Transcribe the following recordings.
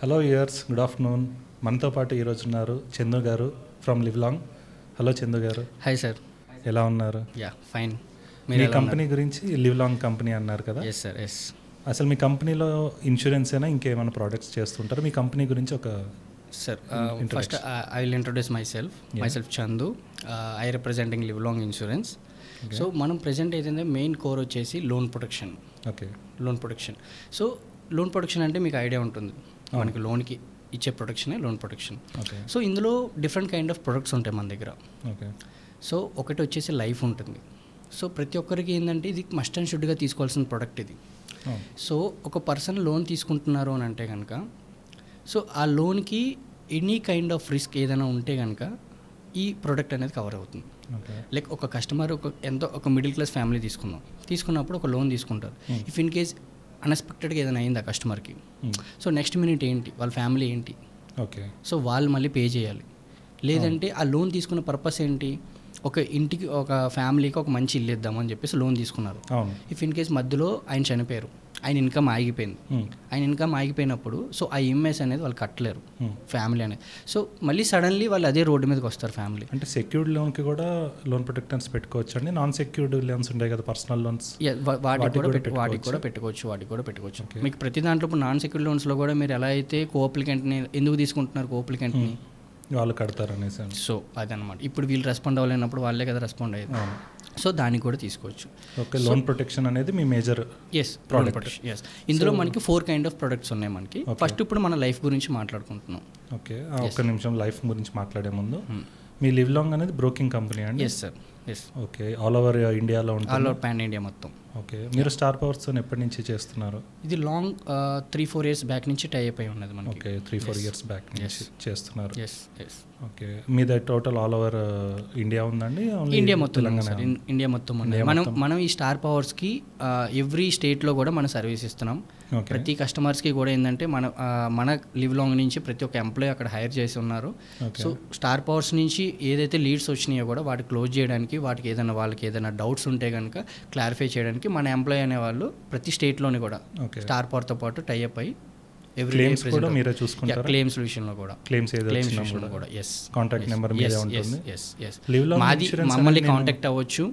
Hello years, good afternoon. మనతో పాటు ఈరోజు ఉన్నారు చందు గారు ఫ్రమ్ లివ్లాంగ్. హలో చందు గారు. హాయ్ సార్, ఎలా ఉన్నారు? Yeah fine. మీ కంపెనీ గురించి లివ్లాంగ్ కంపెనీ అన్నారు కదా? Yes sir, yes. అసలు మీ కంపెనీలో ఇన్సూరెన్స్ అయినా ఇంకేమైనా ప్రోడక్ట్స్ చేస్తుంటారు? మీ కంపెనీ గురించి ఒక sir first I will introduce myself Chandu. I representing LivLong insurance. So మనం ప్రజెంట్ ఏదైతే మెయిన్ కోర్ వచ్చేసి loan protection. Okay, loan protection. So loan protection అంటే మీకు ఐడియా ఉంటుంది, మనకి లోన్కి ఇచ్చే ప్రొటెక్షనే లోన్ ప్రొటెక్షన్. సో ఇందులో డిఫరెంట్ కైండ్ ఆఫ్ ప్రొడక్ట్స్ ఉంటాయి మన దగ్గర. ఓకే. సో ఒకటి వచ్చేసి లైఫ్ ఉంటుంది. సో ప్రతి ఒక్కరికి ఏంటంటే ఇది మస్ట్ అండ్ షుడ్గా తీసుకోవాల్సిన ప్రొడక్ట్ ఇది. సో ఒక పర్సన్ లోన్ తీసుకుంటున్నారు అని అంటే కనుక, సో ఆ లోన్కి ఎనీ కైండ్ ఆఫ్ రిస్క్ ఏదైనా ఉంటే కనుక ఈ ప్రోడక్ట్ అనేది కవర్ అవుతుంది. లైక్ ఒక కస్టమర్ ఒక మిడిల్ క్లాస్ ఫ్యామిలీ తీసుకున్నప్పుడు ఒక లోన్ తీసుకుంటారు. ఇఫ్ ఇన్ కేస్ అన్ఎక్స్పెక్టెడ్గా ఏదైనా అయింది ఆ కస్టమర్కి, సో నెక్స్ట్ మినిట్ ఏంటి, వాళ్ళ ఫ్యామిలీ ఏంటి? ఓకే. సో వాళ్ళు మళ్ళీ పే చేయాలి. లేదంటే ఆ లోన్ తీసుకున్న పర్పస్ ఏంటి, ఒక ఇంటికి ఒక ఫ్యామిలీకి ఒక మంచి ఇల్లు ఇద్దామని చెప్పేసి లోన్ తీసుకున్నారు. ఇఫ్ ఇన్ కేస్ మధ్యలో ఆయన చనిపోయారు, ఆయన ఇన్కమ్ ఆగిపోయింది. ఆయన ఇన్కమ్ ఆగిపోయినప్పుడు సో ఆ ఈఎంఐస్ అనేది వాళ్ళు కట్టలేరు ఫ్యామిలీ అనేది. సో మళ్ళీ సడన్లీ వాళ్ళు అదే రోడ్డు మీదకి వస్తారు ఫ్యామిలీ. అంటే సెక్యూర్డ్ లోన్కి కూడా లోన్ ప్రొటెక్టర్స్ పెట్టుకోవచ్చు అండి? నాన్ సెక్యూర్డ్ లోన్స్ ఉంటాయి కదా, పర్సనల్ లోన్స్, వాటికి కూడా పెట్టుకోవచ్చు. మీకు ప్రతి దాంట్లో ఇప్పుడు నాన్ సెక్యూర్డ్ లోన్స్లో కూడా మీరు ఎలా అయితే కోఅప్లికెంట్ని ఎందుకు తీసుకుంటున్నారు, కోఅప్లికెంట్ని వాళ్ళు కడతారు అనేసి. సో అదనమాట. ఇప్పుడు వీళ్ళు రెస్పాండ్ అవ్వలేనప్పుడు వాళ్ళే కదా రెస్పాండ్ అయ్యేది. సో దానికి కూడా తీసుకోవచ్చు. ఓకే. లోన్ ప్రొటెక్షన్ అనేది మీ మేజర్ ప్రోడక్ట్. ఎస్. ఇందులో మనకి 4 కైండ్ ఆఫ్ ప్రొడక్ట్స్ ఉన్నాయి మనకి. ఫస్ట్ ఇప్పుడు మన లైఫ్ గురించి మాట్లాడుకుంటున్నాం. ఓకే. ఒక్క నిమిషం, లైఫ్ గురించి మాట్లాడే ముందు, మీ లివ్లాంగ్ అనేది బ్రోకింగ్ కంపెనీ అండి? Yes sir, yes. Okay. All over ఇండియాలో ఉంటుంది? ఆల్ ఓవర్ పాన్ ఇండియా మొత్తం. ఓకే. మీరు స్టార్ పవర్స్ ఎప్పటి నుంచి చేస్తున్నారు? ఇది లాంగ్ 3-4 years బ్యాక్ నుంచి టై అయిపోయి ఉన్నది మనకి. ఓకే. 3-4 years బ్యాక్ నుంచి చేస్తున్నారు. Yes, yes. ఓకే. మీది టోటల్ ఆల్ ఓవర్ ఇండియా ఉందండి? ఇండియా మొత్తం, ఇండియా మొత్తం ఉంది. మనం ఈ స్టార్ పవర్స్కి ఎవ్రీ స్టేట్లో కూడా మనం సర్వీస్ ఇస్తున్నాం. ప్రతి కస్టమర్స్కి కూడా ఏంటంటే మన లివ్లాంగ్ నుంచి ప్రతి ఒక్క ఎంప్లాయీ అక్కడ హైర్ చేసి ఉన్నారు. సో స్టార్ పవర్స్ నుంచి ఏదైతే లీడ్స్ వచ్చినాయో కూడా వాటి క్లోజ్ చేయడానికి, వాళ్ళకి ఏదైనా డౌట్స్ ఉంటే కనుక క్లారిఫై చేయడానికి మన ఎంప్లాయీ అనేవాళ్ళు ప్రతి స్టేట్లోని కూడా స్టార్ పవర్తో పాటు టైఅప్ అయ్యి క్లెయిమ్స్ కూడా మీరే చూసుకుంటారా? క్లెయిమ్స్ విషయంలో కూడా, క్లెయిమ్స్ విషయంలో కూడా. ఎస్. కాంటాక్ట్ నెంబర్ మీదే ఉంటుంది. ఎస్. మమ్మల్ని కాంటాక్ట్ అవ్వచ్చు.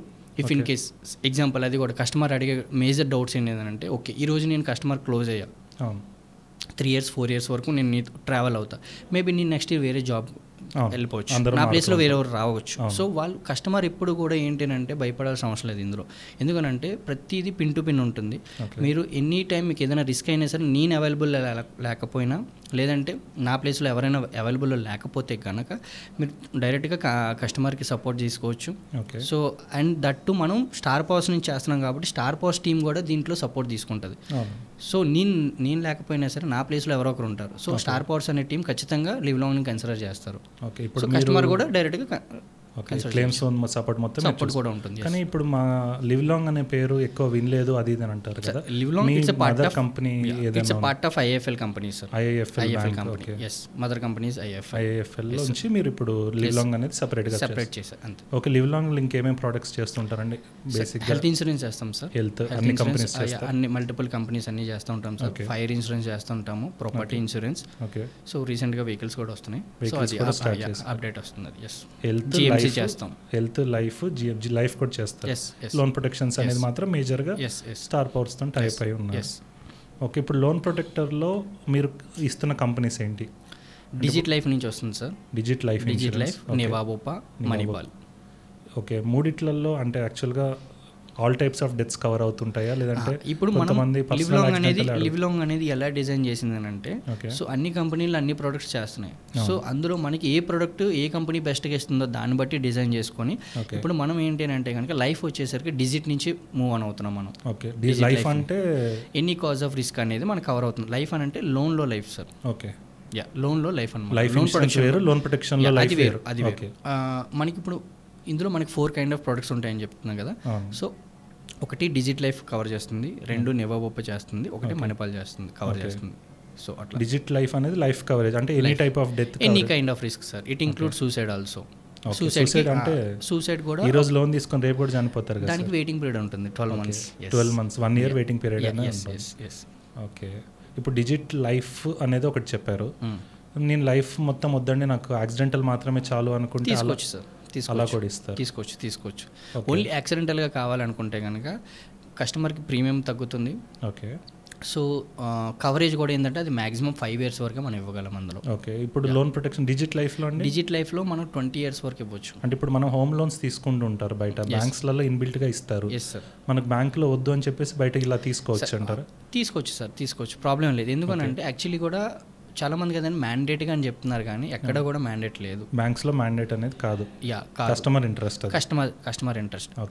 ఇఫ్ ఇన్ కేస్ ఎగ్జాంపుల్ అది కూడా కస్టమర్ అడిగే మేజర్ డౌట్స్ ఏంటంటే, ఓకే ఈరోజు నేను కస్టమర్ క్లోజ్ అయ్యా, 3 years 4 years వరకు నేను నీతో ట్రావెల్ అవుతా, మేబీ నేను నెక్స్ట్ ఇయర్ వేరే జాబ్ వెళ్ళిపోవచ్చు, నా ప్లేస్లో వేరెవరు రావచ్చు. సో వాళ్ళు కస్టమర్ ఎప్పుడు కూడా ఏంటంటే భయపడాల్సిన అవసరం లేదు ఇందులో. ఎందుకనంటే ప్రతిదీ పిన్ టు పిన్ ఉంటుంది. మీరు ఎనీ టైం మీకు ఏదైనా రిస్క్ అయినా సరే నేను అవైలబుల్ లేకపోయినా, లేదంటే నా ప్లేస్లో ఎవరైనా అవైలబుల్ లేకపోతే కనుక మీరు డైరెక్ట్గా కస్టమర్కి సపోర్ట్ చేసుకోవచ్చు. సో అండ్ దట్టు మనం స్టార్ పవర్స్ నుంచి చేస్తున్నాం కాబట్టి స్టార్ పవర్స్ టీం కూడా దీంట్లో సపోర్ట్ తీసుకుంటుంది. సో నేను లేకపోయినా సరే నా ప్లేస్లో ఎవరో ఒకరు ఉంటారు. సో స్టార్ పవర్స్ అనే టీం ఖచ్చితంగా లివ్లాంగ్ని కన్సిడర్ చేస్తారు. ఓకే. ఇప్పుడు కస్టమర్ కూడా డైరెక్ట్గా క్లెయిమ్స్ సపోర్ట్ మొత్తం సపోర్ట్ కూడా ఉంటుంది. కానీ ఇప్పుడు మా లివ్లాంగ్ అనే పేరు ఎక్కువ వినలేదు అది ఇది అని అంటారు కదా. LivLong it's mother company, it's part of IFL company sir. IFL company. yes, mother companies IFL నుంచి మీరు ఇప్పుడు లివ్లాంగ్ అనేది సెపరేట్ చేశారు అంతే. ఓకే. లివ్లాంగ్ ఇంకేమేం ప్రొడక్ట్స్ చేస్తుంటారండి? బేసిక్ హెల్త్ ఇన్సూరెన్స్ చేస్తాం సార్. హెల్త్ అన్ని కంపెనీస్ అన్ని మల్టిపుల్ కంపెనీస్ అన్ని చేస్తూ ఉంటాం సార్. ఫైర్ ఇన్సూరెన్స్ చేస్తుంటాము, ప్రాపర్టీ ఇన్సూరెన్స్. ఓకే. సో రీసెంట్గా వెహికల్స్ కూడా వస్తున్నాయి. సో అది అప్డేట్ వస్తుంది. ఎస్. హెల్త్ చేస్తాం, హెల్త్ లైఫ్, జిఎఫ్జి లైఫ్ కూడా చేస్తారు. లోన్ ప్రొటెక్షన్స్ అనేది మాత్రం మేజర్గా స్టార్ పవర్స్ తో టైప్ అయి ఉన్నారు. ఓకే. ఇప్పుడు లోన్ ప్రొటెక్టర్లో మీరు ఇస్తున్న కంపెనీస్ ఏంటి? డిజిట్ లైఫ్ నుంచి వస్తుంది sir. Digit life, Niva Bupa, Manipal. Okay. మూడిట్లలో అంటే యాక్చువల్గా all types of deaths cover అవుతుంటాయా, లేదంటే ఇప్పుడు మనం లివ్లాంగ్ అనేది ఎలా డిజైన్ చేసిందని అంటే, సో అన్ని కంపెనీలు అన్ని ప్రొడక్ట్స్ చేస్తున్నాయి. సో అందులో మనకి ఏ ప్రొడక్ట్ ఏ కంపెనీ బెస్ట్గా ఇస్తుందో దాన్ని బట్టి డిజైన్ చేసుకొని ఇప్పుడు మనం ఏంటి అంటే కనుక లైఫ్ వచ్చేసరికి డిజిట్ నుంచి మూవ్ ఆన్ అవుతున్నాం మనం. ఓకే. లైఫ్ అంటే ఎనీ కాజ్ ఆఫ్ రిస్క్ అనేది మనకు కవర్ అవుతుంది. లైఫ్ అని అంటే లోన్లో లైఫ్ సార్. ఓకే. లోన్లో లైఫ్ అనమాట. లోన్ ప్రొటెక్షన్లో లైఫ్ వేరు. అది వేరు. మనకి ఇప్పుడు ఇందులో మనకి 4 కైండ్ ఆఫ్ ప్రొడక్ట్స్ ఉంటాయని చెప్తున్నాం కదా. సో ఒకటి డిజిట్ లైఫ్ కవర్ చేస్తుంది, 2 నివాబోపా చేస్తుంది, 1 మణిపాల్ చేస్తుంది, కవర్ చేస్తుంది. సో అట్లా డిజిట్ లైఫ్ అనేది లైఫ్ కవరేజ్ అంటే any type of death, any kind of risk sir. It include suicide also. Suicide అంటే సూసైడ్ కూడా ఈ రోజు లోన్ తీసుకొని రేపు కూడా చనిపోతారు కదా, దానికి వెయిటింగ్ పీరియడ్ ఉంటుంది 12 months. 12 months, 1 year waiting period. Okay. ఇప్పుడు డిజిట్ లైఫ్ అనేది ఒకటి చెప్పారు. నేను లైఫ్ మొత్తం వద్దండి, నాకు యాక్సిడెంటల్ మాత్రమే చాలు అనుకుంటే తీసుకోవచ్చు సార్, అలా కూడా ఇస్తారు. తీసుకోవచ్చు. ఓన్లీ యాక్సిడెంటల్గా కావాలనుకుంటే కనుక కస్టమర్కి ప్రీమియం తగ్గుతుంది. ఓకే. సో కవరేజ్ కూడా ఏంటంటే అది మాక్సిమం 5 years వరకు మనం ఇవ్వగలం అందులో. ఓకే. ఇప్పుడు లోన్ ప్రొటెక్షన్ డిజిట్ లైఫ్లో మనం 20 years వరకు ఇవ్వచ్చు. అంటే ఇప్పుడు మనం హోమ్ లోన్స్ తీసుకుంటూ ఉంటారు బయట, బ్యాంక్స్లలో ఇన్బిల్ట్గా ఇస్తారు. మనకు బ్యాంకులో వద్దు అని చెప్పేసి బయటకి ఇలా తీసుకోవచ్చు అంటారు. తీసుకోవచ్చు, ప్రాబ్లం లేదు. ఎందుకనంటే యాక్చువల్లీ కూడా చాలా మంది కదండి మ్యాండేట్గా అని చెప్తున్నారు, కానీ ఎక్కడ కూడా మ్యాండేట్ లేదు. బ్యాంక్స్లో మ్యాండేట్ అనేది కాదు. Customer interest.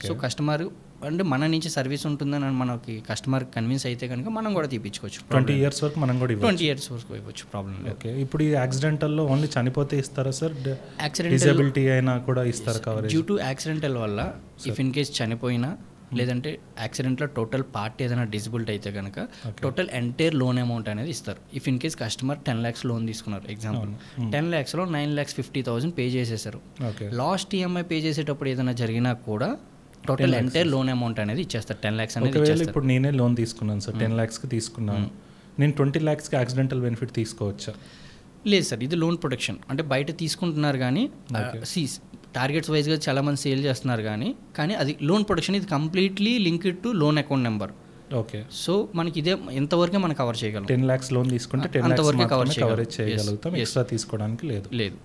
సో కస్టమర్ అంటే మన నుంచి సర్వీస్ ఉంటుందని మనకి కస్టమర్ కన్విన్స్ అయితే కనుక మనం కూడా తీపించుకోవచ్చు. 20 years వరకు మనం కూడా 20 years వరకు ఇవ్వచ్చు, ప్రాబ్లం లేదు. ఓకే. ఇప్పుడు ఈ యాక్సిడెంటల్లో ఓన్లీ చనిపోతే ఇస్తారా సార్? డిజబిలిటీ అయినా కూడా ఇస్తారా కవరేజ్? డ్యూ టు యాక్సిడెంటల్ వల్ల ఇఫ్ ఇన్ కేస్ చనిపోయినా లేదంటే యాక్సిడెంట్లో టోటల్ పార్ట్ ఏదైనా డిజబిలిటీ అయితే కనుక టోటల్ ఎంటైర్ లోన్ అమౌంట్ అనేది ఇస్తారు. If in case customer 10 lakhs loan తీసుకున్నారు ఎగ్జాంపుల్, 10 lakhsలో 9,50,000 పే చేసేసారు. లాస్ట్ ఈఎంఐ పే చేసేటప్పుడు ఏదైనా జరిగినా కూడా టోటల్ ఎంటైర్ లోన్ అమౌంట్ అనేది ఇచ్చేస్తారు. 10 lakhs అనేది ఇచ్చేస్తారు. ఇప్పుడు నేనే లోన్ తీసుకున్నాను సార్, 10 lakhsకి తీసుకున్నాను, నేను 20 lakhsకి యాక్సిడెంటల్ బెనిఫిట్ తీసుకోవచ్చా? లేదు సార్, ఇది లోన్ ప్రొటెక్షన్. అంటే బయట తీసుకుంటున్నారు కానీ టార్గెట్స్ వైజ్గా చాలామంది సేల్ చేస్తున్నారు, కానీ అది లోన్ ప్రొటెక్షన్. ఇది completely linked to loan account number. Okay. So మనకి ఇదే ఎంతవరకే మనం కవర్ చేయగలం. 10 lakhs లోన్ తీసుకుంటే 10 lakhs కవరేజ్ చేయగలుగుతాం, ఎక్స్ట్రా తీసుకోవడానికి లేదు.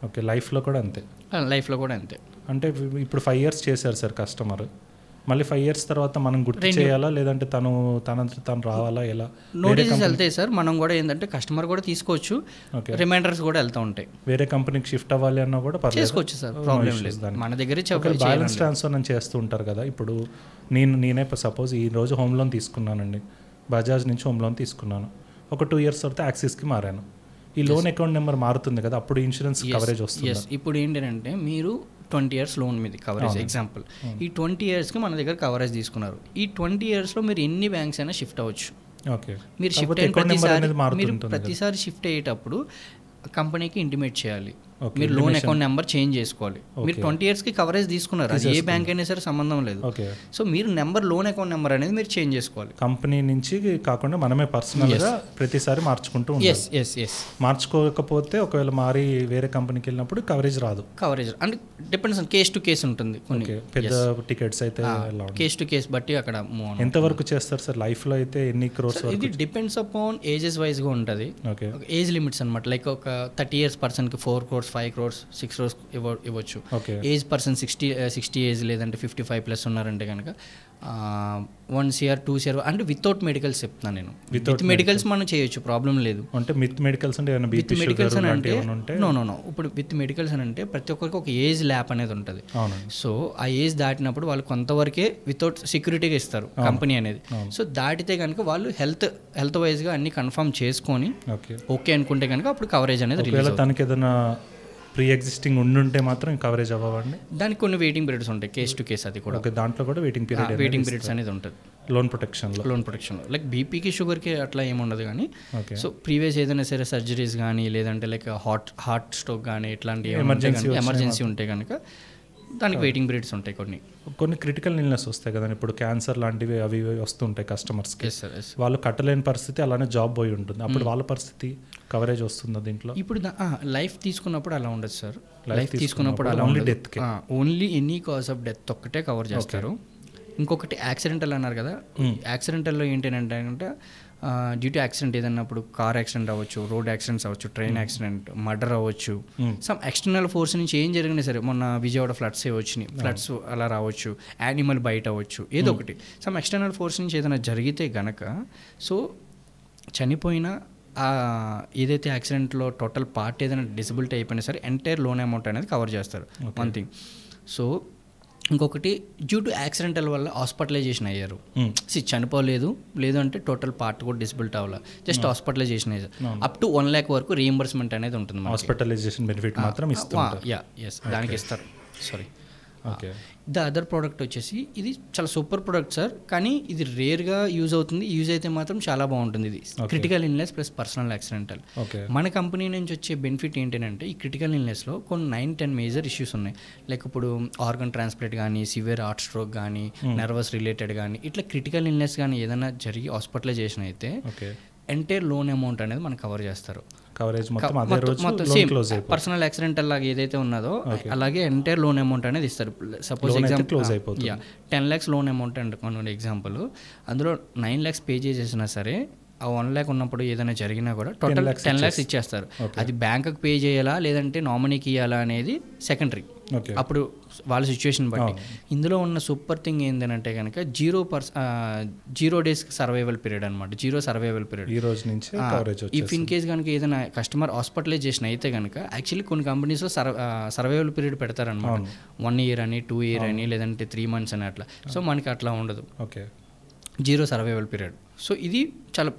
ఓకే. లైఫ్లో కూడా అంతే? అంటే ఇప్పుడు 5 years చేశారు సార్ కస్టమర్, మళ్ళీ 5 years తర్వాత మనం గుర్తు చేయాలా లేదంటే తను రావాలా? ఎలా నోటీసెస్ వెళ్తాయి సార్. మనం కూడా ఏంటంటే కస్టమర్ కూడా తీసుకోవచ్చు, రిమైండర్స్ కూడా వెళ్తూ ఉంటాయి. వేరే కంపెనీకి షిఫ్ట్ అవ్వాలి అన్నా కూడా చేసుకోవచ్చు సార్, ప్రాబ్లం లేదు. మన దగ్గరే బ్యాలెన్స్ ట్రాన్స్ఫర్ అని చేస్తూ ఉంటారు కదా. ఇప్పుడు నేనే సపోజ్ ఈ రోజు హోమ్ లోన్ తీసుకున్నానండి, బజాజ్ నుంచి హోమ్ లోన్ తీసుకున్నాను, ఒక 2 years తర్వాత యాక్సిస్కి మారాను. ఈ లోన్ అకౌంట్ నెంబర్ మారుతుంది కదా, అప్పుడు ఇన్సూరెన్స్ కవరేజ్ వస్తుంది. ఇప్పుడు ఏంటంటే మీరు 20 years లోన్ మీద కవరేజ్ ఎగ్జాంపుల్, ఈ 20 yearsకి మన దగ్గర కవరేజ్ తీసుకున్నారు. ఈ 20 yearsలో మీరు ఎన్ని బ్యాంక్స్ అయినా షిఫ్ట్ అవ్వచ్చు. ఓకే. మీరు ప్రతిసారి షిఫ్ట్ అయ్యేటప్పుడు కంపెనీకి ఇంటిమేట్ చేయాలి, మీరు లోన్ అకౌంట్ నెంబర్ చేంజ్ చేసుకోవాలి. మీరు 20 yearsకి కవరేజ్ తీసుకున్నారు, అది ఏ బ్యాంక్ అయినా సరే సంబంధం లేదు. సో మీరు లోన్ అకౌంట్ నెంబర్ అనేది మీరు చేంజ్ చేసుకోవాలి. కంపెనీ నుంచి కాకుండా మనమే పర్సనల్గా ప్రతిసారి మార్చుకుంటూ ఉండాలి. మార్చుకోకపోతే ఒకవేళ మారి వేరే కంపెనీకి వెళ్ళినప్పుడు కవరేజ్ రాదు. అంటే depends on case to case ఉంటుంది. పెద్ద టికెట్స్ అయితే కేస్ టు కేస్ బట్టి అక్కడ ఎంతవరకు చేస్తారు సార్? లైఫ్లో అయితే ఎన్ని crores? ఇది డిపెండ్స్ అపాన్ ఏజెస్ వైజ్గా ఉంటుంది. ఏజ్ లిమిట్స్ అనమాట. లైక్ ఒక 30 years పర్సన్కి 4 crores, 5 crores, 6 crores ఇవ్వచ్చు. ఏజ్ పర్సన్ 60 ఏజ్ లేదంటే 55+ ఉన్నారంటే కనుక 1 CR 2 CR అంటే వితౌట్ మెడికల్స్ చెప్తున్నాను నేను. విత్ మెడికల్స్ మనం చేయొచ్చు, ప్రాబ్లం లేదు. అంటే విత్ మెడికల్స్ అంటే విత్ మెడికల్స్ అని అంటే నో ఇప్పుడు విత్ మెడికల్స్ అని అంటే ప్రతి ఒక్కరికి ఒక ఏజ్ ల్యాప్ అనేది ఉంటుంది. సో ఆ ఏజ్ దాటినప్పుడు వాళ్ళు కొంతవరకే వితౌట్ సెక్యూరిటీగా ఇస్తారు కంపెనీ అనేది. సో దాటితే కనుక వాళ్ళు హెల్త్ వైజ్గా అన్ని కన్ఫర్మ్ చేసుకొని ఓకే అనుకుంటే కనుక అప్పుడు కవరేజ్ అనేది రిలీజ్ అవుతుంది. తనకి ఏదైనా ప్రీ ఎగ్జిస్టింగ్ ఉండుంటే మాత్రం కవరేజ్ అవ్వండి. దానికి కొన్ని వెయిటింగ్ పీరియడ్స్ ఉంటాయి, కేస్ టు కేస్. అది కూడా దాంట్లో కూడా వెయిటింగ్ పీరియడ్స్ అనేది ఉంటుంది లోన్ ప్రొటెక్షన్లో. లైక్ బీపీకి షుగర్కి అట్లా ఏముండదు, కానీ సో ప్రీవియస్ ఏదైనా సరే సర్జరీస్ కానీ లేదంటే లైక్ హార్ట్ స్ట్రోక్ కానీ ఇట్లాంటి ఎమర్జెన్సీ ఉంటే కనుక దానికి వెయిటింగ్ పీరియడ్స్ ఉంటాయి. కొన్ని క్రిటికల్ ఇల్నెస్ వస్తాయి కదా, ఇప్పుడు క్యాన్సర్ లాంటివి అవి వస్తుంటాయి కస్టమర్స్కి, వాళ్ళు కట్టలేని పరిస్థితి, అలానే జాబ్ పోయి ఉంటుంది, అప్పుడు వాళ్ళ పరిస్థితి కవరేజ్ వస్తుందా దీంట్లో? ఇప్పుడు లైఫ్ తీసుకున్నప్పుడు అలా ఉండదు సార్. లైఫ్ తీసుకున్నప్పుడు అలా only any cause of death ఒక్కటే కవర్ చేస్తారు. ఇంకొకటి యాక్సిడెంటల్ అన్నారు కదా, యాక్సిడెంటల్లో ఏంటంటే డ్యూ టు యాక్సిడెంట్ ఏదన్నప్పుడు కార్ యాక్సిడెంట్ అవ్వచ్చు, రోడ్ యాక్సిడెంట్స్ అవ్వచ్చు, ట్రైన్ యాక్సిడెంట్, మర్డర్ అవ్వచ్చు, సమ్ ఎక్స్టర్నల్ ఫోర్స్ నుంచి ఏం జరిగినా సరే, మొన్న విజయవాడ ఫ్లడ్స్ వచ్చినాయి, ఫ్లడ్స్ అలా రావచ్చు, యానిమల్ బైట్ అవ్వచ్చు, ఏదో ఒకటి సమ్ ఎక్స్టర్నల్ ఫోర్స్ నుంచి ఏదైనా జరిగితే గనక సో చనిపోయిన ఏదైతే యాక్సిడెంట్లో టోటల్ పార్ట్ ఏదైనా డిసబిలిటీ అయిపోయినా సరే ఎంటైర్ లోన్ అమౌంట్ అనేది కవర్ చేస్తారు. One thing. సో ఇంకొకటి డ్యూ టు యాక్సిడెంటల్ వల్ల హాస్పిటలైజేషన్ అయ్యారు, చనిపోలేదు, లేదు అంటే టోటల్ పార్ట్ కూడా డిసబిలిటీ అవ్వాలి, జస్ట్ హాస్పిటలైజేషన్ అయ్యారు, అప్ టు 1 lakh వరకు రీఎంబర్స్మెంట్ అనేది ఉంటుంది. హాస్పిటలైజేషన్ బెనిఫిట్ మాత్రం ఇస్తారు. దానికి ఇస్తారు. సారీ. ద అదర్ ప్రోడక్ట్ వచ్చేసి ఇది చాలా సూపర్ ప్రోడక్ట్ సార్, కానీ ఇది రేర్గా యూజ్ అవుతుంది. యూజ్ అయితే మాత్రం చాలా బాగుంటుంది. ఇది critical illness plus personal accidental. మన కంపెనీ నుంచి వచ్చే బెనిఫిట్ ఏంటంటే ఈ క్రిటికల్ ఇల్నెస్లో కొన్ని 9-10 మేజర్ ఇష్యూస్ ఉన్నాయి. లైక్ ఇప్పుడు ఆర్గన్ ట్రాన్స్ప్లాంట్ కానీ, సివియర్ హార్ట్ స్ట్రోక్ కానీ, నర్వస్ రిలేటెడ్ కానీ, ఇట్లా క్రిటికల్ ఇల్నెస్ కానీ ఏదైనా జరిగి హాస్పిటలైజేషన్ అయితే ఎంటైర్ లోన్ అమౌంట్ అనేది మనకు కవర్ చేస్తారు. కవరేజ్ మొత్తం సేమ్ పర్సనల్ యాక్సిడెంటల్ లాగా ఏదైతే ఉన్నదో అలాగే ఎంటైర్ లోన్ అమౌంట్ అనేది ఇస్తారు. Suppose example 10 lakhs loan amount అనుకోండి ఎగ్జాంపుల్, అందులో 9 lakhs పే చేసేసినా సరే ఆ 1 lakh ఉన్నప్పుడు ఏదైనా జరిగినా కూడా టోటల్ 10 lakhs ఇచ్చేస్తారు. అది బ్యాంకుకి పే చేయాలా లేదంటే నామినీకి ఇవ్వాలా అనేది సెకండరీ, అప్పుడు వాళ్ళ సిచ్యువేషన్ బట్టి. ఇందులో ఉన్న సూపర్ థింగ్ ఏంటంటే కనుక 0 days సర్వైవల్ పీరియడ్ అనమాట. 0 సర్వైవల్ పీరియడ్ ఈ రోజు నుంచి. ఇఫ్ ఇన్ కేస్ కనుక ఏదైనా కస్టమర్ హాస్పిటలైజేషన్ అయితే కనుక యాక్చువల్లీ కొన్ని కంపెనీస్లో సర్వైవల్ పీరియడ్ పెడతారనమాట. 1 year అని 2 year అని లేదంటే 3 months అని అట్లా. సో మనకి అట్లా ఉండదు, 0 సర్వైవల్ పీరియడ్. సో ఇది చాలా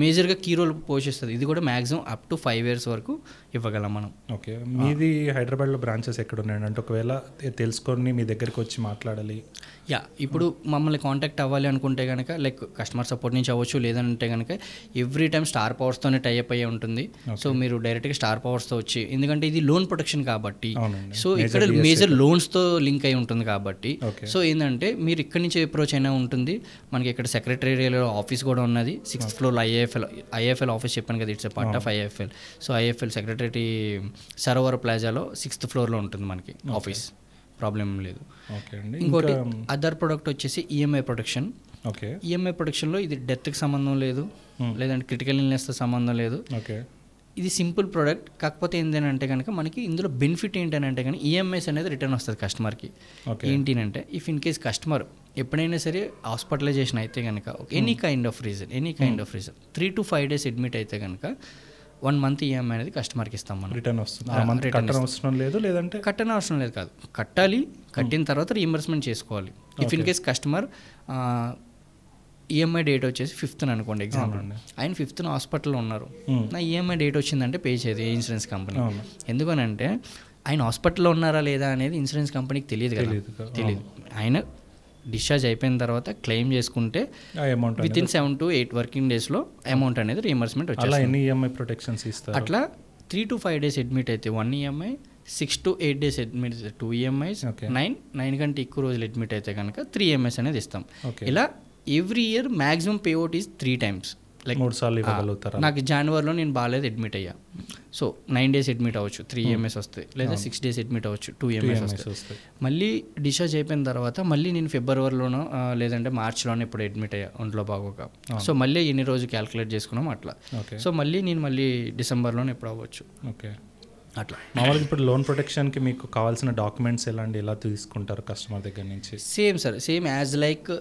మేజర్గా కీ రోల్ పోషిస్తుంది. ఇది కూడా మ్యాక్సిమం అప్ టు 5 years వరకు ఇవ్వగలం మనం. ఓకే, మీది హైదరాబాద్లో బ్రాంచెస్ ఎక్కడ ఉన్నాయండి? అంటే ఒకవేళ తెలుసుకొని మీ దగ్గరికి వచ్చి మాట్లాడాలి, ఇప్పుడు మమ్మల్ని కాంటాక్ట్ అవ్వాలి అనుకుంటే కనుక లైక్ కస్టమర్ సపోర్ట్ నుంచి అవ్వచ్చు, లేదంటే కనుక ఎవ్రీ టైం స్టార్ పవర్స్తోనే టైఅప్ అయ్యే ఉంటుంది. సో మీరు డైరెక్ట్గా స్టార్ పవర్స్తో వచ్చి, ఎందుకంటే ఇది లోన్ ప్రొటెక్షన్ కాబట్టి, సో ఇక్కడ మేజర్ లోన్స్తో లింక్ అయి ఉంటుంది కాబట్టి, సో ఏంటంటే మీరు ఇక్కడి నుంచి అప్రోచ్ అయినా ఉంటుంది. మనకి ఇక్కడ సెక్రటేరియల్ ఆఫీస్ కూడా ఉన్నది, 6th floor ఐఎఫ్ఎల్ ఆఫీస్ చెప్పాను కదా, it's a part of IFL. So IFL secretary Sarovar ప్లాజాలో 6th floor ఉంటుంది మనకి ఆఫీస్, ప్రాబ్లం లేదు. ఇంకోటి అదర్ ప్రొడక్ట్ వచ్చేసి ఈఎంఐ ప్రొటెక్షన్. ఈఎంఐ ప్రొటెక్షన్లో ఇది డెత్కి సంబంధం లేదు, లేదంటే క్రిటికల్ ఇల్నెస్తో సంబంధం లేదు. ఇది సింపుల్ ప్రోడక్ట్. కాకపోతే ఏంటంటే కనుక మనకి ఇందులో బెనిఫిట్ ఏంటంటే కనుక ఈఎంఐస్ అనేది రిటర్న్ వస్తుంది కస్టమర్కి. ఏంటంటే ఇఫ్ ఇన్ కేస్ కస్టమర్ ఎప్పుడైనా సరే హాస్పిటలైజేషన్ అయితే కనుక any kind of reason 3 to 5 days admit అయితే కనుక 1 month ఈఎంఐ అనేది కస్టమర్కి ఇస్తాం మనం. రిటర్న్ వస్తుంది. అవసరం లేదు, లేదంటే కట్టని అవసరం లేదు కాదు, కట్టాలి. కట్టిన తర్వాత రీఎంబర్స్మెంట్ చేసుకోవాలి. If in case customer EMI date వచ్చేసి 5th అనుకోండి ఎగ్జాంపుల్, ఆయన 5th హాస్పిటల్లో ఉన్నారు, నా ఈఎంఐ డేట్ వచ్చిందంటే పే చేయదు ఇన్సూరెన్స్ కంపెనీ. ఎందుకనంటే ఆయన హాస్పిటల్లో ఉన్నారా లేదా అనేది ఇన్సూరెన్స్ కంపెనీకి తెలియదు కదా, తెలియదు. ఆయన డిశ్చార్జ్ అయిపోయిన తర్వాత క్లెయిమ్ చేసుకుంటే వితిన్ 7 to 8 working daysలో అమౌంట్ అనేది రీఎంబర్స్మెంట్ వచ్చేస్తుంది. అట్లా 3 to 5 days అడ్మిట్ అయితే 1 EMI, 6 to 8 days అడ్మిట్ అయితే 2 EMIs, 9 కంటే ఎక్కువ రోజులు అడ్మిట్ అయితే కనుక 3 EMIs అనేది ఇస్తాం. ఇలా every year maximum payout is 3 times. Like 3 సార్లు ఇవ్వగలుగుతారు. నాకు జనవరిలో నేను బాగాలేదు అడ్మిట్ అయ్యా, సో 9 days అడ్మిట్ అవ్వచ్చు, 3 EMIs వస్తాయి, లేదా 6 days అడ్మిట్ అవ్వచ్చు, 2 EMIs వస్తాయి. మళ్ళీ డిశ్చార్జ్ అయిపోయిన తర్వాత మళ్ళీ నేను ఫిబ్రవరిలోనో లేదంటే మార్చిలోనో ఇప్పుడు అడ్మిట్ అయ్యా ఒంట్లో బాగోక, సో మళ్ళీ ఎన్ని రోజు క్యాలిక్యులేట్ చేసుకున్నాం అట్లా. సో మళ్ళీ డిసెంబర్లోనే ఎప్పుడు అవ్వచ్చు. ఓకే, అట్లా. మామూలుగా ఇప్పుడు లోన్ ప్రొటెక్షన్కి మీకు కావాల్సిన డాక్యుమెంట్స్ ఎలా తీసుకుంటారు కస్టమర్ దగ్గర నుంచి? సేమ్ యాజ్ లైక్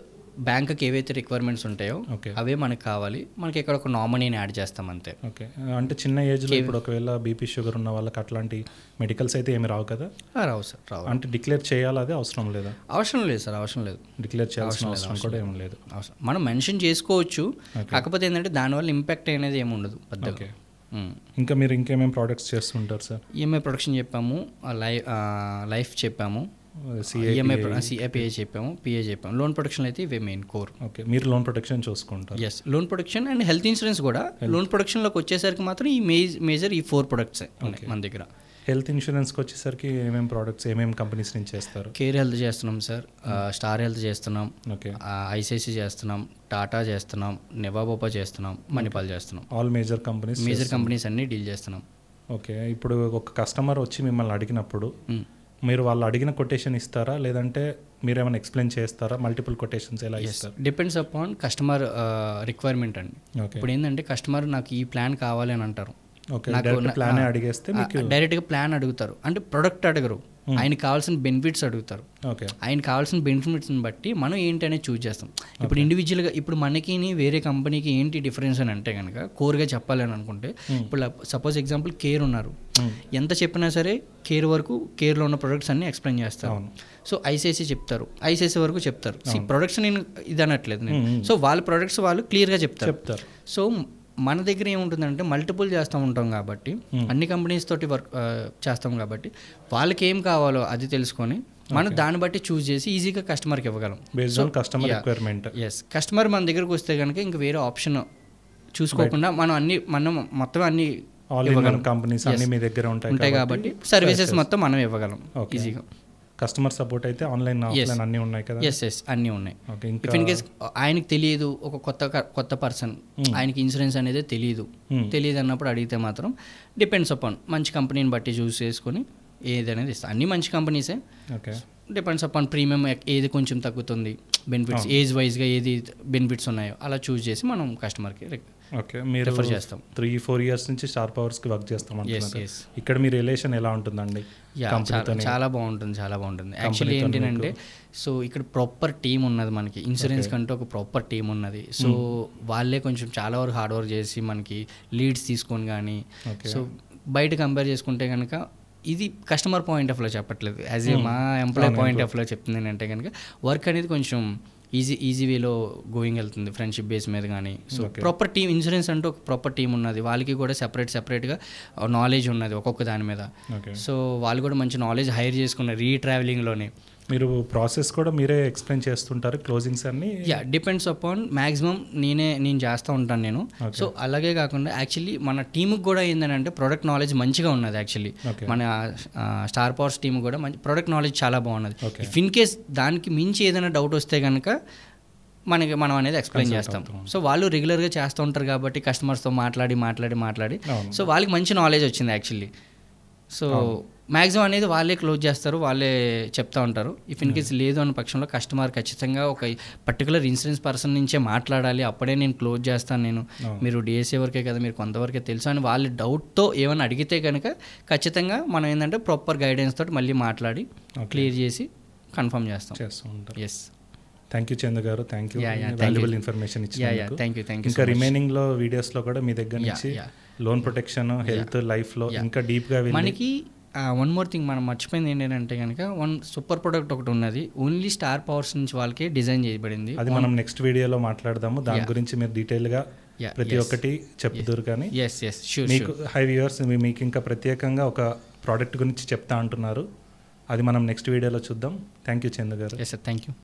బ్యాంక్కి ఏవైతే రిక్వైర్మెంట్స్ ఉంటాయో అవే మనకు కావాలి. మనకి ఇక్కడ ఒక నామినీని యాడ్ చేస్తాం అంతే. ఓకే, అంటే చిన్న ఏజ్లో ఇప్పుడు ఒకవేళ బీపీ షుగర్ ఉన్న వాళ్ళకి అట్లాంటి మెడికల్స్ అయితే ఏమి రావు కదా? రావు సార్, రావు. అంటే డిక్లేర్ చేయాలి, అదే అవసరం లేదా? అవసరం లేదు సార్, అవసరం లేదు. డిక్లేర్ చేయాల్సిన అవసరం కూడా ఏం లేదు. మనం మెన్షన్ చేసుకోవచ్చు, కాకపోతే ఏంటంటే దానివల్ల ఇంపాక్ట్ అనేది ఏమి ఉండదు పెద్దగా. ఇంకా మీరు ఇంకేమేమి ప్రోడక్ట్స్ చేస్తుంటారు సార్? ఈఎంఐ ప్రొడక్షన్ చెప్పాము, లైఫ్ చెప్పాము, సిఐపిఐ చెప్పాము, పిఏ చెప్పాము. లోన్ ప్రొటెక్షన్ అయితే ఇవే మెయిన్ కోర్. ఓకే, మీరు లోన్ ప్రొటెక్షన్ చూసుకుంటారు? ఎస్, loan protection and health insurance కూడా. లోన్ ప్రొటెక్షన్లోకి వచ్చేసరికి మాత్రం ఈ మేజర్ ఈ 4 products ఉన్నాయి మన దగ్గర. హెల్త్ ఇన్సూరెన్స్కి వచ్చేసరికి ఏమేమి ప్రోడక్ట్స్ ఏమేమి కంపెనీస్ నుంచి చేస్తారు? కేర్ హెల్త్ చేస్తున్నాం సార్, స్టార్ హెల్త్ చేస్తున్నాం, ఐసిఐసి చేస్తున్నాం, టాటా చేస్తున్నాం, నెవాబోపా చేస్తున్నాం, మణిపాల్ చేస్తున్నాం. ఆల్ మేజర్ కంపెనీస్ అన్ని డీల్ చేస్తున్నాం. ఓకే, ఇప్పుడు ఒక కస్టమర్ వచ్చి మిమ్మల్ని అడిగినప్పుడు మీరు వాళ్ళు అడిగిన కొటేషన్ ఇస్తారా, లేదంటే మీరు ఏమైనా ఎక్స్ప్లెయిన్ చేస్తారా? మల్టిపుల్ కొటేషన్స్ ఎలా ఇస్తారు? డిపెండ్స్ అపాన్ కస్టమర్ రిక్వైర్మెంట్ అండి. ఇప్పుడు ఏంటంటే కస్టమర్ నాకు ఈ ప్లాన్ కావాలి అని అంటారు, డైరెక్ట్గా ప్లాన్ అడుగుతారు, అంటే ప్రొడక్ట్ అడగరు, ఆయనకి కావాల్సిన బెనిఫిట్స్ అడుగుతారు. ఆయన కావాల్సిన బెనిఫిట్స్ని బట్టి మనం ఏంటి అనేది చూస్ చేస్తాం. ఇప్పుడు ఇండివిజువల్గా ఇప్పుడు మనకి వేరే కంపెనీకి ఏంటి డిఫరెన్స్ అని అంటే కనుక కోర్గా చెప్పాలని అనుకుంటే, ఇప్పుడు సపోజ్ ఎగ్జాంపుల్ కేర్ ఉన్నారు, ఎంత చెప్పినా సరే కేర్ వరకు కేర్లో ఉన్న ప్రొడక్ట్స్ అన్ని ఎక్స్ప్లెయిన్ చేస్తారు. సో ఐసిఐసి చెప్తారు, ఐసిఐసి వరకు చెప్తారు. ప్రొడక్ట్స్ నేను ఇది అనట్లేదు నేను, సో వాళ్ళ ప్రొడక్ట్స్ వాళ్ళు క్లియర్గా చెప్తారు. సో మన దగ్గర ఏముంటుందంటే మల్టిపుల్ చేస్తూ ఉంటాం కాబట్టి, అన్ని కంపెనీస్ తోటి వర్క్ చేస్తాం కాబట్టి వాళ్ళకి ఏం కావాలో అది తెలుసుకొని మనం దాన్ని బట్టి చూస్ చేసి ఈజీగా కస్టమర్కి ఇవ్వగలం. కస్టమర్ మన దగ్గరకు వస్తే కనుక ఇంక వేరే ఆప్షన్ చూసుకోకుండా మనం మొత్తం అన్ని కంపెనీస్ అన్ని మీ దగ్గర ఉంటాయి కాబట్టి సర్వీసెస్ మొత్తం మనం ఇవ్వగలం ఈజీగా. కస్టమర్ సపోర్ట్ అయితే ఆన్లైన్ ఆఫ్లైన్ అన్నీ ఉన్నాయి కదా? ఎస్ అన్నీ ఉన్నాయి. ఇఫ్ ఇన్ కేస్ ఆయనకి తెలియదు, ఒక కొత్త పర్సన్, ఆయనకి ఇన్సూరెన్స్ అనేది తెలియదు అన్నప్పుడు అడిగితే మాత్రం డిపెండ్స్ అపాన్ మంచి కంపెనీని బట్టి చూస్ చేసుకొని ఏది అనేది ఇస్తాం. అన్నీ మంచి కంపెనీసే. డిపెండ్స్ అపాన్ ప్రీమియం ఏది కొంచెం తగ్గుతుంది, బెనిఫిట్స్ ఏజ్ వైజ్గా ఏది బెనిఫిట్స్ ఉన్నాయో అలా చూస్ చేసి మనం కస్టమర్కి మీరు రిఫర్ చేస్తాం. 3-4 years నుంచి స్టార్ పవర్స్కి వర్క్ చేస్తాం. ఇక్కడ మీ రిలేషన్ ఎలా ఉంటుందండి? చాలా బాగుంటుంది, చాలా బాగుంటుంది. యాక్చువల్లీ ఏంటంటే సో ఇక్కడ ప్రాపర్ టీం ఉన్నది మనకి, ఇన్సూరెన్స్ కంటే ఒక ప్రాపర్ టీం ఉన్నది. సో వాళ్ళే కొంచెం చాలా వరకు హార్డ్ వర్క్ చేసి మనకి లీడ్స్ తీసుకొని కానీ, సో బయట కంపేర్ చేసుకుంటే కనుక ఇది కస్టమర్ పాయింట్ ఆఫ్ లో చెప్పట్లేదు, యాజ్ ఏ మా ఎంప్లాయ్ పాయింట్ ఆఫ్ లో చెప్తుంది ఏంటంటే కనుక వర్క్ అనేది కొంచెం ఈజీ వేలో గోయింగ్ వెళ్తుంది, ఫ్రెండ్షిప్ బేస్ మీద కానీ. సో ప్రాపర్ టీమ్, ఇన్సూరెన్స్ అంటూ ఒక ప్రాపర్ టీం ఉన్నది, వాళ్ళకి కూడా సెపరేట్గా నాలెడ్జ్ ఉన్నది ఒక్కొక్క దాని మీద. సో వాళ్ళు కూడా మంచి నాలెడ్జ్ హైర్ చేసుకున్నారు ఈ ట్రావెలింగ్లోనే. మీరు ప్రాసెస్ కూడా మీరే ఎక్స్ప్లెయిన్ చేస్తుంటారు క్లోజింగ్స్ అన్ని? డిపెండ్స్ అపాన్ మ్యాక్సిమం నేను చేస్తూ ఉంటాను నేను. సో అలాగే కాకుండా యాక్చువల్లీ మన టీంకి కూడా ఏంటంటే ప్రొడక్ట్ నాలెడ్జ్ మంచిగా ఉన్నది. యాక్చువల్లీ మన స్టార్ పవర్స్ టీం కూడా మంచి ప్రొడక్ట్ నాలెడ్జ్ చాలా బాగున్నది. ఇఫ్ ఇన్ కేస్ దానికి మించి ఏదైనా డౌట్ వస్తే కనుక మనం అనేది ఎక్స్ప్లెయిన్ చేస్తాం. సో వాళ్ళు రెగ్యులర్గా చేస్తూ ఉంటారు కాబట్టి కస్టమర్స్తో మాట్లాడి సో వాళ్ళకి మంచి నాలెడ్జ్ వచ్చింది యాక్చువల్లీ. సో మ్యాక్సిమం అనేది వాళ్ళే క్లోజ్ చేస్తారు, వాళ్ళే చెప్తా ఉంటారు. ఇఫ్ ఇన్ కేస్ లేదు అన్న పక్షంలో కస్టమర్ ఖచ్చితంగా ఒక పర్టికులర్ ఇన్సూరెన్స్ పర్సన్ నుంచే మాట్లాడాలి, అప్పుడే నేను క్లోజ్ చేస్తాను. నేను మీరు డిఎస్ఏ వరకే కదా, మీరు కొంతవరకే తెలుసు అని వాళ్ళు డౌట్తో ఏమైనా అడిగితే కనుక ఖచ్చితంగా మనం ఏంటంటే ప్రాపర్ గైడెన్స్ తోటి మళ్ళీ మాట్లాడి క్లియర్ చేసి కన్ఫర్మ్ చేస్తూ ఉంటాం. ఎస్, థ్యాంక్ యూ చందు గారు, థ్యాంక్ యూ, వాల్యుబుల్ ఇన్ఫర్మేషన్ ఇచ్చారు. Thank you. ఇంకా రిమైనింగ్ లో వీడియోస్ లో కూడా మీ దగ్గర నుంచి లోన్ ప్రొటెక్షన్, హెల్త్, లైఫ్ లో ఇంకా డీప్ గా మనకి వన్ మోర్ థింగ్ మనం మర్చిపోయింది ఏంటంటే కనుక వన్ సూపర్ ప్రొడక్ట్ ఒకటి ఉన్నది, ఓన్లీ స్టార్ పవర్స్ నుంచి వాళ్ళకి డిజైన్ చేయబడింది. అది మనం నెక్స్ట్ వీడియోలో మాట్లాడదాము, దాని గురించి మీరు డీటెయిల్ గా ప్రతి ఒక్కటి చెప్తారు. కానీ మీకు హై వ్యూవర్స్, మీకు ఇంకా ప్రత్యేకంగా ఒక ప్రోడక్ట్ గురించి చెప్తా అంటున్నారు, అది మనం నెక్స్ట్ వీడియోలో చూద్దాం. థ్యాంక్ యూ చందు గారు. Thank you.